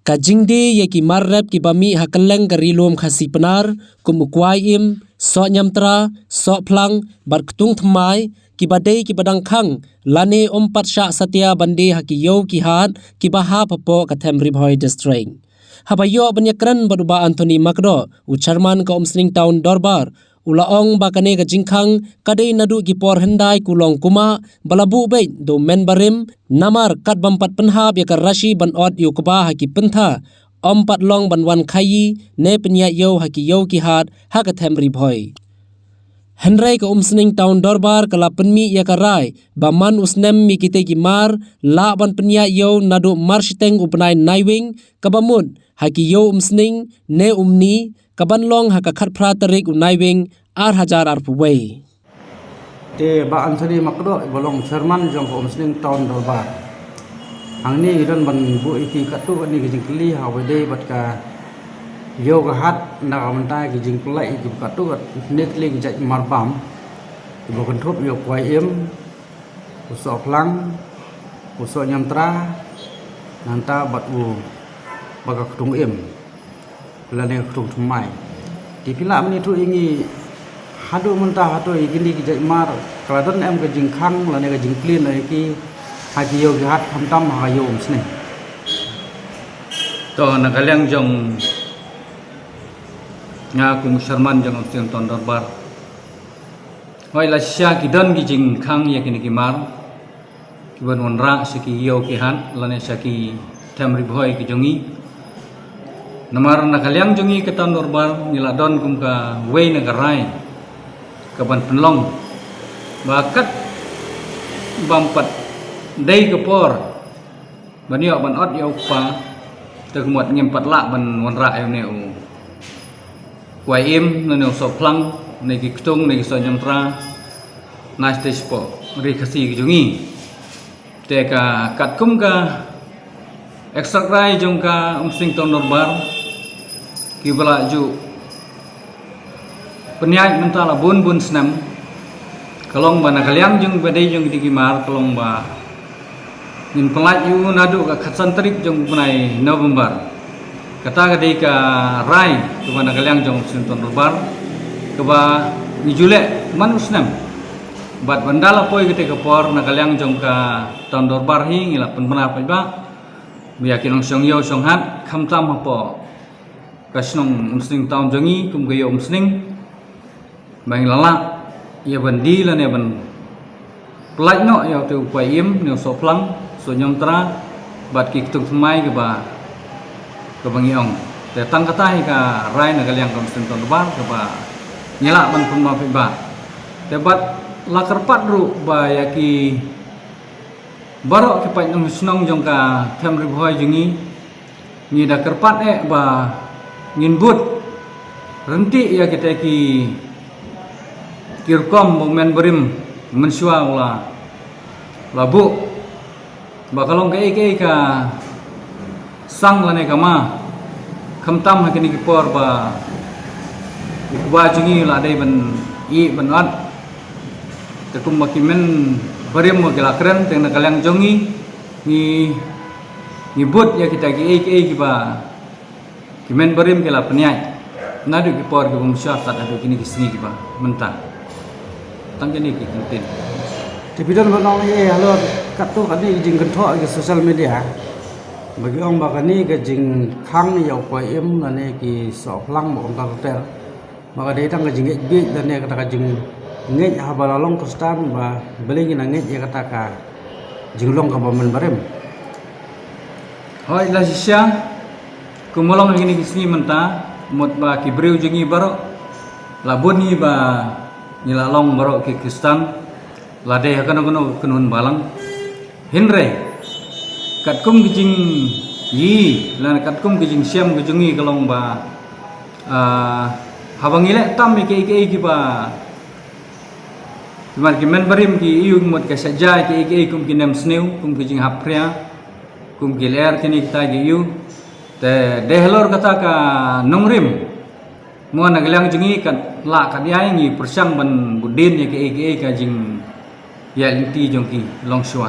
Kajingde yaki marrep ki bami hakeleng karilom khasi penar kum ukwai im so nyamtra so plang bar ketung thmai ki badai ki badang khang lane ompat sya satya bande haki yo ki hat ki baha papo kathem ribhoi district habayo banyakran baduba Anthony Makdo ucharman ka omsning town Dorbar ulaong bakane ka jingkhang kadai nadu ki por hendai kulong kuma balabu be do men barim namar kat bampat penhab ya rashi ban ot yu kba haki pentha ompat long ban wan khayi ne penya yo haki yo ki hat hakathem ribhoi Henry ka umsning town Dorbar kala penmi ya karai baman usnem mi kite ki mar la ban penya yo nadu marshiteng upnai naiwing kabamut haki yo umsning ne umni kabanlong haka khatphra tarik unaiwing ar puwei te ba Anthony Makdo bolong chairman jong umsning town Dorbar angni gidan ban bu iki katu ani gijingkli hawede batka yo ga hat na amanta gijingklai ki katu netling jai marbam bo kontrop yo kwai em uso plang uso nyamtra nanta batu baga ketung em lane ketung thumai di pila meni tu ingi hadu mentah hadu igini ki mar kaladan em ke jingkhang lane ke jingklin lane ki hagi yo ki hat khamtam ha yo umsne to nakalyang jong nga kung sharman jong umsne ton Dorbar hoi la sya ki dan ki jingkhang ya kini ki mar ki ban onra se ki yo ki han lane sya ki tham ribhoi ki jongi namar nakalyang jongi ke ton Dorbar niladon kum ka wei nagarai kaban penlong bakat bampat dai kepor banio ban ot yo pa tegmuat ngempat la ban wanra yo neu kwai im no so plang ne ki ktung ne ki so nyamtra na stage po ri khasi ki jungi te ka kat kum ka extra rai jong ka umsing ton Dorbar ki bala ju penyai mentala bun senam kalong ba nakalyang jong badai jong digimar kalong ba nin pelat yu nadu ka khatsantrik jong punai November kata kadai ka rai tu ba nakalyang jong sinton Dorbar ke ba ni Julek man usnam bat bandala poi kete ka por nakalyang jong ka ton Dorbar hi ngila penpana pa ba biya kinong song yo song hat khamtam hapo kasnong umsning taun jongi kum gayo umsning bang lala ia bandi lan ia ban pelaj no ya tu kwai im ne so plang so nyamtra bat ki tung mai ke ba ke bang yong te tang kata hi ka rai na kalyang kom sen ton ba ke ba nyala ban pun ma pe ba te bat la karpat ru ba ya ki baro ki pai nong snong jong ka tham ri bhoi jingi ni da karpat e ba ngin but renti ya kita ki kirkom momen berim mensua la labu bakalong ke ka sang lane kama khamtam hakini ki por ba jingi la dai ban i ban at te kum makimen berim mo gelakren teng nakalyang jongi ni but ya kita ki ba kimen berim kela penyai nadu ki por ki bumsya tat adu kini ki singi ki ba mentang tangkini ki kintin tipidan banong halo katu kani jing kentho ke social media bagi ong bakani ke jing khang yo kwai em lane ki so plang mo ka hotel maka dei tang ke jing bi dan ne kata jing ngej habalalong kustan ba beling na ngej ya kata ka jinglong ka bamen barem hoi la sisya kumolong kini ki singi menta mot ba ki breu jingi baro labuni ba nilalong baro ki kristan lade hakano kunun balang hinre katkum gijing yi lan katkum gijing siam gijungi kalong ba habangile tam ki ba mar ki men barim ki iung mot ka saja ki kum ki nem sneu kum gijing hapria kum giler kini kita gi yu te dehlor kata ka nongrim mo naglang jingi kan la ka dia ngi persang ban budin ya ke ka jing ya linti jong ki longsua